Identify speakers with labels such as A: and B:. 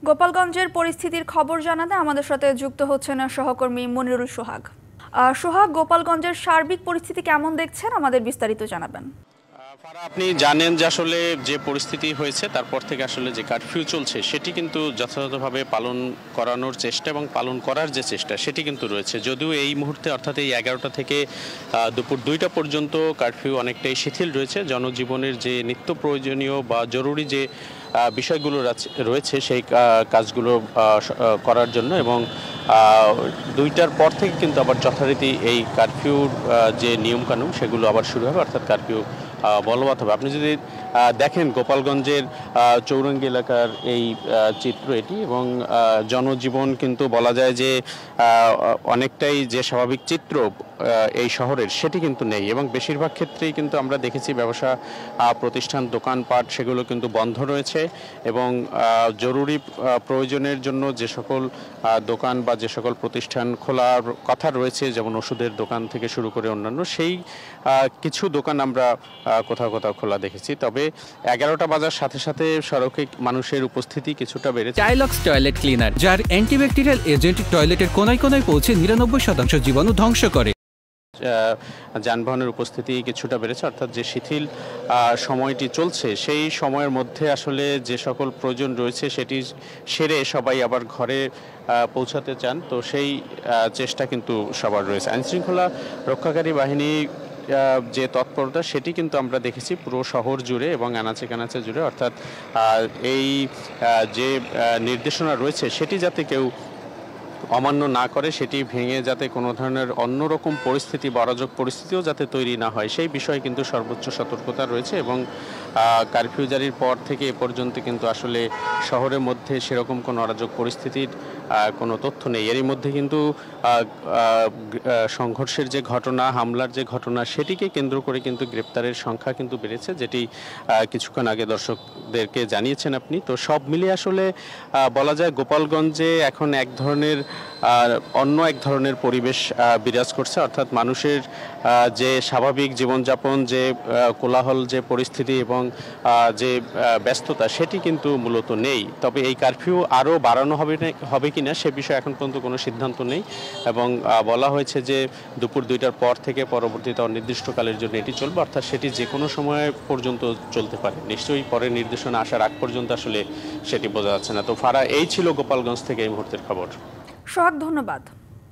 A: গোপালগঞ্জের পরিস্থিতির খবর জানাতে আমাদের সাথে যুক্ত হচ্ছেন সহকর্মী মনিরুল সোহাগ। সোহাগ, গোপালগঞ্জের সার্বিক পরিস্থিতি কেমন দেখছেন, আমাদের বিস্তারিত জানাবেন।
B: ফারা, আপনি জানেন যে আসলে যে পরিস্থিতি হয়েছে তারপর থেকে আসলে যে কারফিউ চলছে সেটি কিন্তু যথাযথভাবে পালন করানোর চেষ্টা এবং পালন করার যে চেষ্টা সেটি কিন্তু রয়েছে। যদিও এই মুহূর্তে অর্থাৎ এই 11টা থেকে দুপুর 2টা পর্যন্ত কারফিউ অনেকটাই শিথিল রয়েছে। জনজীবনের যে নিত্য প্রয়োজনীয় বা জরুরি যে বিষয়গুলো রয়েছে সেই কাজগুলো করার জন্য এবং 2টার পর থেকে কিন্তু আবার যথারীতি এই কারফিউর যে নিয়মকানুন সেগুলো আবার শুরু হবে, অর্থাৎ কারফিউ বলবৎ হবে। আপনি যদি দেখেন গোপালগঞ্জের চৌরঙ্গি এলাকার এই চিত্র এটি, এবং জনজীবন কিন্তু বলা যায় যে অনেকটাই যে স্বাভাবিক চিত্র এই শহরের সেটি কিন্তু নেই, এবং বেশিরভাগ ক্ষেত্রেই কিন্তু আমরা দেখেছি ব্যবসা প্রতিষ্ঠান, দোকানপাট সেগুলো কিন্তু বন্ধ রয়েছে, এবং জরুরি প্রয়োজনের জন্য যে সকল দোকান বা যে সকল প্রতিষ্ঠান খোলার কথা রয়েছে, যেমন ওষুধের দোকান থেকে শুরু করে অন্যান্য সেই কিছু দোকান আমরা কোথাও কোথাও খোলা দেখেছি। তবে 11টা বাজার সাথে সাথে সড়কে মানুষের উপস্থিতি কিছুটা বেড়েছে।
C: টাইলক্স টয়লেট ক্লিনার, যার অ্যান্টিব্যাকটেরিয়াল এজেন্ট টয়লেটের কোনায় কোনায় পৌঁছে 99% জীবাণু ধ্বংস করে।
B: যানবাহনের উপস্থিতি কিছুটা বেড়েছে, অর্থাৎ যে শিথিল সময়টি চলছে সেই সময়ের মধ্যে আসলে যে সকল প্রয়োজন রয়েছে সেটি সেরে সবাই আবার ঘরে পৌঁছাতে চান, তো সেই চেষ্টা কিন্তু সবার রয়েছে। আইনশৃঙ্খলা রক্ষাকারী বাহিনী যে তৎপরতা সেটি কিন্তু আমরা দেখেছি পুরো শহর জুড়ে এবং আনাচে কানাচে জুড়ে, অর্থাৎ এই যে নির্দেশনা রয়েছে সেটি যাতে কেউ অমান্য না করে, সেটি ভেঙে যাতে কোনো ধরনের অন্যরকম পরিস্থিতি বা অরাজক পরিস্থিতিও যাতে তৈরি না হয় সেই বিষয়ে কিন্তু সর্বোচ্চ সতর্কতা রয়েছে। এবং কারফিউ জারির পর থেকে এ পর্যন্ত কিন্তু আসলে শহরের মধ্যে সেরকম কোনো অরাজক পরিস্থিতির কোনো তথ্য নেই। এরই মধ্যে কিন্তু সংঘর্ষের যে ঘটনা, হামলার যে ঘটনা সেটিকে কেন্দ্র করে কিন্তু গ্রেপ্তারের সংখ্যা কিন্তু বেড়েছে, যেটি কিছুক্ষণ আগে দর্শকদেরকে জানিয়েছেন আপনি। তো সব মিলিয়ে আসলে বলা যায় গোপালগঞ্জে এখন অন্য এক ধরনের পরিবেশ বিরাজ করছে, অর্থাৎ মানুষের যে স্বাভাবিক জীবনযাপন, যে কোলাহল যে পরিস্থিতি এবং যে ব্যস্ততা সেটি কিন্তু মূলত নেই। তবে এই কারফিউ আরও বাড়ানো হবে কিনা সে বিষয়ে এখন পর্যন্ত কোনো সিদ্ধান্ত নেই, এবং বলা হয়েছে যে দুপুর 2টার পর থেকে পরবর্তীতে অনির্দিষ্টকালের জন্য এটি চলবে, অর্থাৎ সেটি যে কোনো সময় পর্যন্ত চলতে পারে। নিশ্চয়ই পরে নির্দেশনা আসার আগ পর্যন্ত আসলে সেটি বোঝা যাচ্ছে না। তো ফারা, এই ছিল গোপালগঞ্জ থেকে এই মুহূর্তের খবর।
A: সোহাগ, ধন্যবাদ।